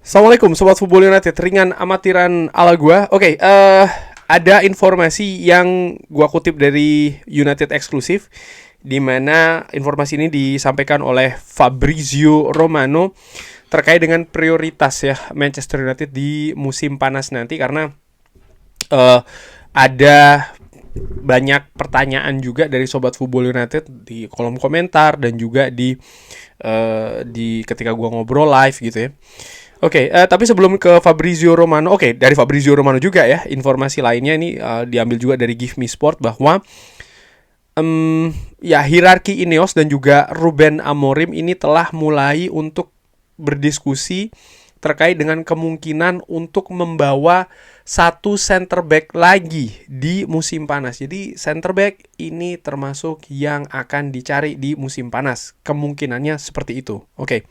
Assalamualaikum Sobat Football United, ringan amatiran ala gua. Oke, ada informasi yang gua kutip dari United Exclusive, di mana informasi ini disampaikan oleh Fabrizio Romano terkait dengan prioritas ya Manchester United di musim panas nanti, karena ada banyak pertanyaan juga dari Sobat Football United di kolom komentar dan juga di ketika gua ngobrol live gitu ya. Oke, tapi sebelum ke Fabrizio Romano, dari Fabrizio Romano juga ya, informasi lainnya ini diambil juga dari Give Me Sport bahwa ya hierarki Ineos dan juga Ruben Amorim ini telah mulai untuk berdiskusi terkait dengan kemungkinan untuk membawa satu center back lagi di musim panas. Jadi center back ini termasuk yang akan dicari di musim panas. Kemungkinannya seperti itu. Oke.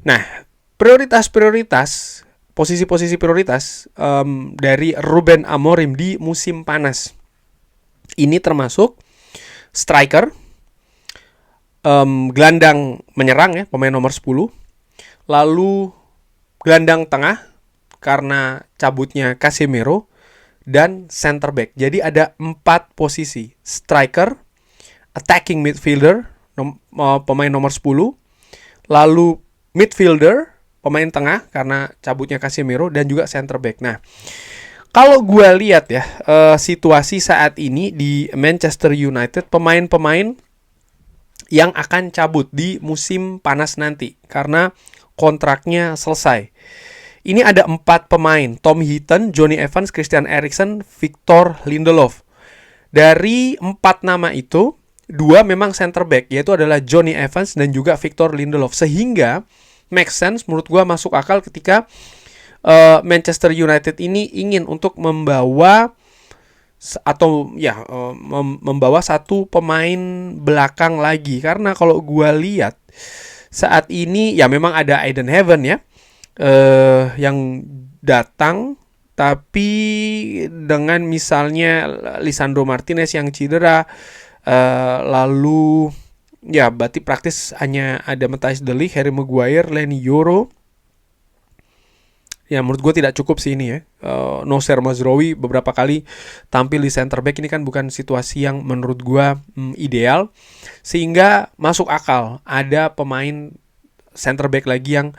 Nah, prioritas, posisi-posisi prioritas dari Ruben Amorim di musim panas ini termasuk striker, gelandang menyerang ya, pemain nomor 10, lalu gelandang tengah karena cabutnya Casemiro, dan center back. Jadi ada 4 posisi: striker, attacking midfielder, pemain nomor 10, lalu midfielder, pemain tengah karena cabutnya Casemiro, dan juga center back. Nah, kalau gue lihat ya situasi saat ini di Manchester United, pemain-pemain yang akan cabut di musim panas nanti karena kontraknya selesai. Ini ada 4 pemain: Tom Heaton, Johnny Evans, Christian Eriksen, Victor Lindelof. Dari 4 nama itu, 2 memang center back, yaitu adalah Johnny Evans dan juga Victor Lindelof. Sehingga make sense menurut gue, masuk akal ketika Manchester United ini ingin untuk membawa membawa satu pemain belakang lagi. Karena kalau gue lihat saat ini ya memang ada Aiden Heaven ya yang datang, tapi dengan misalnya Lisandro Martinez yang cedera, lalu ya berarti praktis hanya ada Matthijs de Ligt, Harry Maguire, Leny Yoro. Ya menurut gue tidak cukup sih ini ya. Noussair Mazraoui beberapa kali tampil di center back, ini kan bukan situasi yang menurut gue ideal. Sehingga masuk akal ada pemain center back lagi yang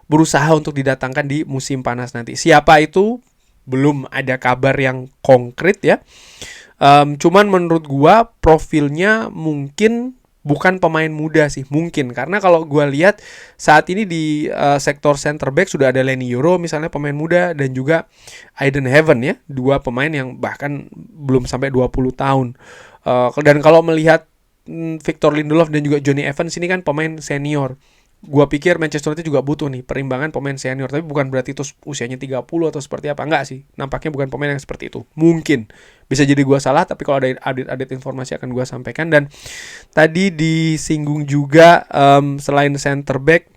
berusaha untuk didatangkan di musim panas nanti. Siapa itu? Belum ada kabar yang konkret ya. Cuman menurut gua profilnya mungkin bukan pemain muda sih, mungkin. Karena kalau gua lihat saat ini di sektor center back sudah ada Leny Yoro misalnya, pemain muda, dan juga Aiden Heaven ya, 2 pemain yang bahkan belum sampai 20 tahun. Dan kalau melihat Victor Lindelof dan juga Johnny Evans ini kan pemain senior. Gua pikir Manchester United juga butuh nih perimbangan pemain senior, tapi bukan berarti itu usianya 30 atau seperti apa, enggak sih. Nampaknya bukan pemain yang seperti itu. Mungkin bisa jadi gua salah, tapi kalau ada update informasi akan gua sampaikan. Dan tadi disinggung juga selain center back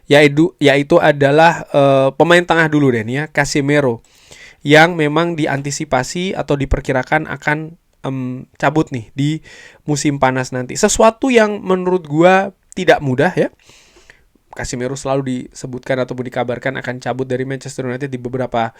yaitu adalah pemain tengah dulu deh nih ya, Casemiro, yang memang diantisipasi atau diperkirakan akan cabut nih di musim panas nanti. Sesuatu yang menurut gua tidak mudah ya. Casemiro selalu disebutkan ataupun dikabarkan akan cabut dari Manchester United di beberapa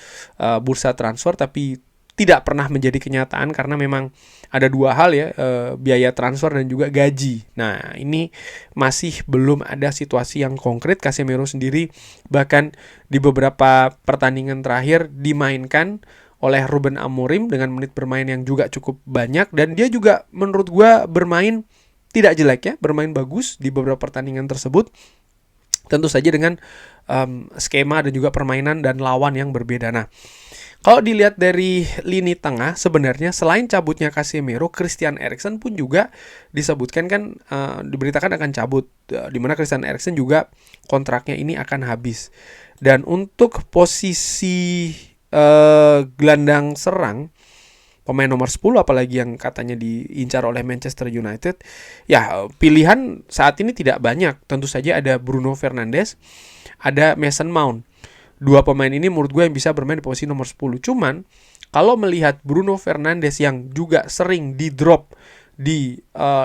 bursa transfer, tapi tidak pernah menjadi kenyataan karena memang ada 2 hal ya, biaya transfer dan juga gaji. Nah, ini masih belum ada situasi yang konkret. Casemiro sendiri bahkan di beberapa pertandingan terakhir dimainkan oleh Ruben Amorim dengan menit bermain yang juga cukup banyak, dan dia juga menurut gua bermain tidak jelek ya, bermain bagus di beberapa pertandingan tersebut. Tentu saja dengan skema dan juga permainan dan lawan yang berbeda. Nah, kalau dilihat dari lini tengah, sebenarnya selain cabutnya Casemiro, Christian Eriksen pun juga disebutkan kan diberitakan akan cabut, di mana Christian Eriksen juga kontraknya ini akan habis. Dan untuk posisi gelandang serang, pemain nomor 10 apalagi yang katanya diincar oleh Manchester United, ya pilihan saat ini tidak banyak. Tentu saja ada Bruno Fernandes, ada Mason Mount. 2 pemain ini menurut gue yang bisa bermain di posisi nomor 10. Cuman kalau melihat Bruno Fernandes yang juga sering di drop di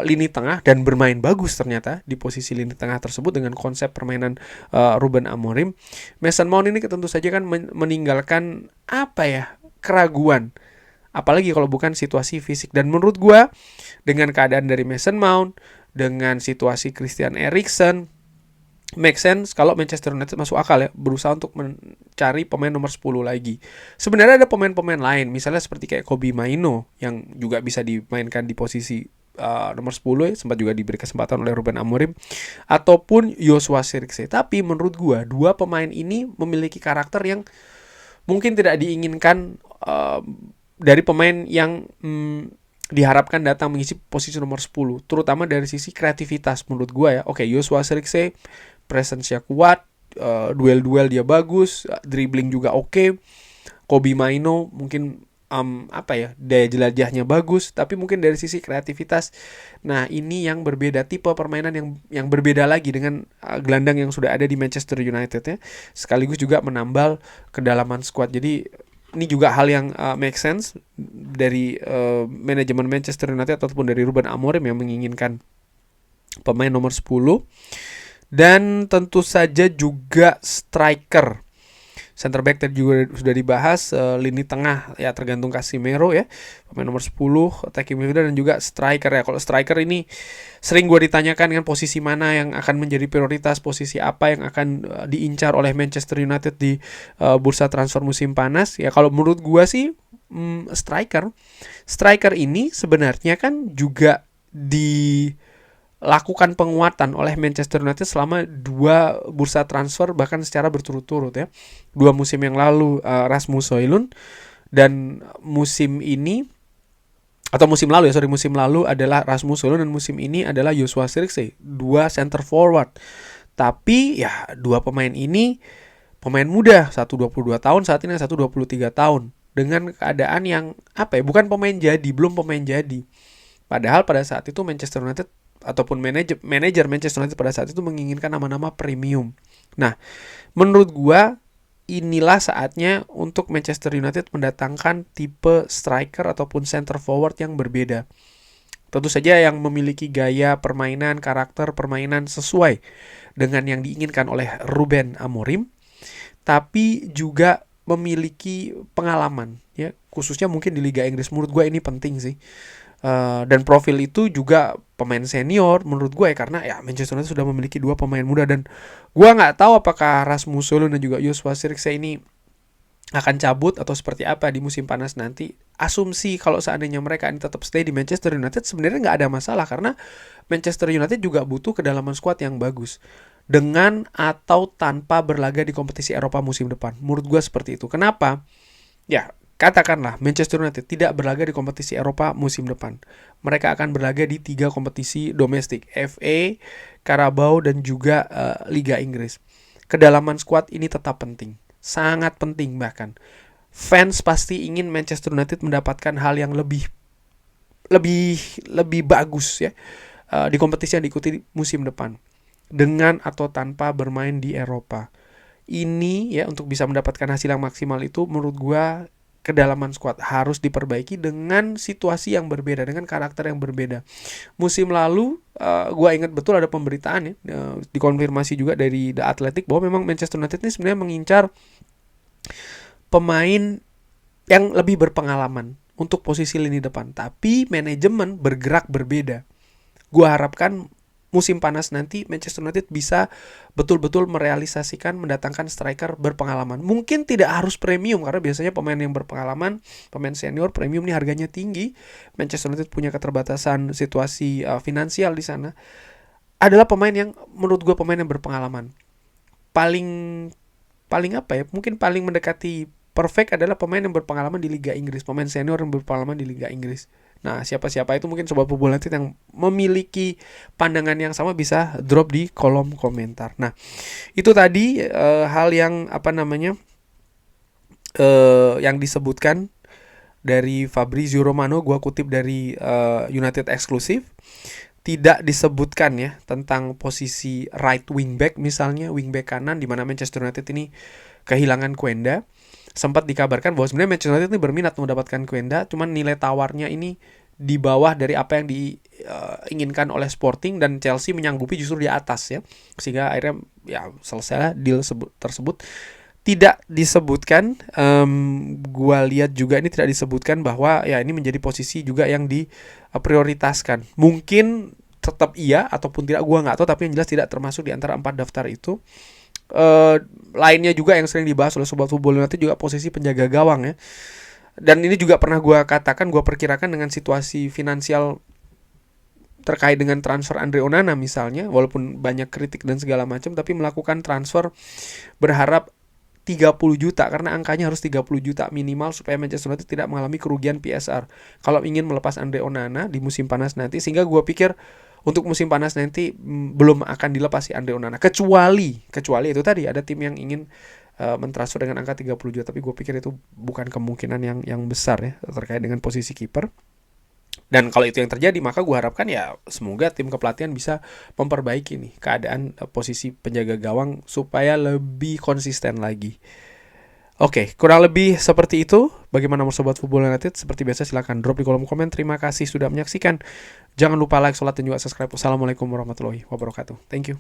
lini tengah dan bermain bagus ternyata di posisi lini tengah tersebut dengan konsep permainan Ruben Amorim. Mason Mount ini tentu saja kan meninggalkan keraguan, apalagi kalau bukan situasi fisik. Dan menurut gua dengan keadaan dari Mason Mount, dengan situasi Christian Eriksen, make sense kalau Manchester United masuk akal ya berusaha untuk mencari pemain nomor 10 lagi. Sebenarnya ada pemain-pemain lain, misalnya seperti kayak Kobbie Mainoo yang juga bisa dimainkan di posisi nomor 10 ya, sempat juga diberi kesempatan oleh Ruben Amorim, ataupun Joshua Zirkzee. Tapi menurut gua dua pemain ini memiliki karakter yang mungkin tidak diinginkan dari pemain yang diharapkan datang mengisi posisi nomor 10, terutama dari sisi kreativitas menurut gue ya. Oke, Joshua Zirkzee presence-nya kuat, duel-duel dia bagus, dribbling juga oke. Kobbie Mainoo mungkin daya jelajahnya bagus, tapi mungkin dari sisi kreativitas, nah ini yang berbeda, tipe permainan yang berbeda lagi dengan gelandang yang sudah ada di Manchester United ya, sekaligus juga menambal kedalaman squad. Jadi ini juga hal yang make sense dari manajemen Manchester United ataupun dari Ruben Amorim yang menginginkan pemain nomor 10. Dan tentu saja juga striker. Center back tadi juga sudah dibahas, lini tengah ya tergantung Casemiro ya, pemain nomor 10, attacking midfielder, dan juga striker ya. Kalau striker ini sering gue ditanyakan kan posisi mana yang akan menjadi prioritas, posisi apa yang akan diincar oleh Manchester United di bursa transfer musim panas. Ya kalau menurut gue sih striker ini sebenarnya kan juga dilakukan penguatan oleh Manchester United selama 2 bursa transfer bahkan secara berturut-turut ya. 2 musim yang lalu Rasmus Højlund, dan musim lalu adalah Rasmus Højlund, dan musim ini adalah Joshua Zirkzee, 2 center forward. Tapi ya 2 pemain ini pemain muda, satu 22 tahun saat ini, satu 23 tahun, dengan keadaan yang bukan pemain jadi, belum pemain jadi. Padahal pada saat itu Manchester United ataupun manajer Manchester United pada saat itu menginginkan nama-nama premium. Nah, menurut gua inilah saatnya untuk Manchester United mendatangkan tipe striker ataupun center forward yang berbeda. Tentu saja yang memiliki gaya permainan, karakter permainan sesuai dengan yang diinginkan oleh Ruben Amorim, tapi juga memiliki pengalaman ya, khususnya mungkin di Liga Inggris. Menurut gua ini penting sih. Dan profil itu juga pemain senior menurut gue ya, karena ya Manchester United sudah memiliki 2 pemain muda, dan gue nggak tahu apakah Rasmus Højlund dan juga Joshua Zirkzee ini akan cabut atau seperti apa di musim panas nanti. Asumsi kalau seandainya mereka ini tetap stay di Manchester United sebenarnya nggak ada masalah, karena Manchester United juga butuh kedalaman skuad yang bagus dengan atau tanpa berlaga di kompetisi Eropa musim depan. Menurut gue seperti itu. Kenapa? Ya, katakanlah Manchester United tidak berlaga di kompetisi Eropa musim depan. Mereka akan berlaga di 3 kompetisi domestik, FA, Carabao, dan juga Liga Inggris. Kedalaman skuad ini tetap penting, sangat penting bahkan. Fans pasti ingin Manchester United mendapatkan hal yang lebih bagus ya di kompetisi yang diikuti musim depan, dengan atau tanpa bermain di Eropa. Ini ya, untuk bisa mendapatkan hasil yang maksimal itu menurut gua kedalaman skuad harus diperbaiki dengan situasi yang berbeda, dengan karakter yang berbeda. Musim lalu gue ingat betul ada pemberitaan ya, dikonfirmasi juga dari The Athletic, bahwa memang Manchester United ini sebenarnya mengincar pemain yang lebih berpengalaman untuk posisi lini depan, tapi manajemen bergerak berbeda. Gue harapkan musim panas nanti Manchester United bisa betul-betul merealisasikan mendatangkan striker berpengalaman. Mungkin tidak harus premium, karena biasanya pemain yang berpengalaman, pemain senior premium ini harganya tinggi. Manchester United punya keterbatasan situasi finansial di sana. Adalah pemain yang menurut gue pemain yang berpengalaman. Paling mungkin paling mendekati perfect adalah pemain yang berpengalaman di Liga Inggris, pemain senior yang berpengalaman di Liga Inggris. Nah, siapa-siapa itu mungkin Sobat Bobolan United yang memiliki pandangan yang sama bisa drop di kolom komentar. Nah, itu tadi hal yang yang disebutkan dari Fabrizio Romano. Gua kutip dari United Exclusive. Tidak disebutkan ya tentang posisi right wing back, misalnya wing back kanan, di mana Manchester United ini kehilangan Quenda. Sempat dikabarkan bahwa sebenarnya Manchester United ini berminat mendapatkan Quenda, cuman nilai tawarnya ini di bawah dari apa yang diinginkan oleh Sporting, dan Chelsea menyanggupi justru di atas ya, sehingga akhirnya ya selesailah deal tersebut. Tidak disebutkan, gua lihat juga ini tidak disebutkan bahwa ya ini menjadi posisi juga yang diprioritaskan. Mungkin tetap iya ataupun tidak, gua nggak tahu, tapi yang jelas tidak termasuk di antara 4 daftar itu. Lainnya juga yang sering dibahas oleh Sobat Football United juga posisi penjaga gawang ya. Dan ini juga pernah gue katakan, gue perkirakan dengan situasi finansial terkait dengan transfer Andre Onana misalnya, walaupun banyak kritik dan segala macam, tapi melakukan transfer berharap 30 juta, karena angkanya harus 30 juta minimal supaya Manchester United tidak mengalami kerugian PSR kalau ingin melepas Andre Onana di musim panas nanti. Sehingga gue pikir untuk musim panas nanti belum akan dilepas si Andre Onana, kecuali itu tadi ada tim yang ingin mentransfer dengan angka 30 juta, tapi gue pikir itu bukan kemungkinan yang besar ya terkait dengan posisi kiper. Dan kalau itu yang terjadi, maka gue harapkan ya semoga tim kepelatihan bisa memperbaiki nih keadaan posisi penjaga gawang supaya lebih konsisten lagi. Oke, kurang lebih seperti itu. Bagaimana Sobat Football United? Seperti biasa silahkan drop di kolom komen. Terima kasih sudah menyaksikan. Jangan lupa like, sholat, dan juga subscribe. Wassalamualaikum warahmatullahi wabarakatuh. Thank you.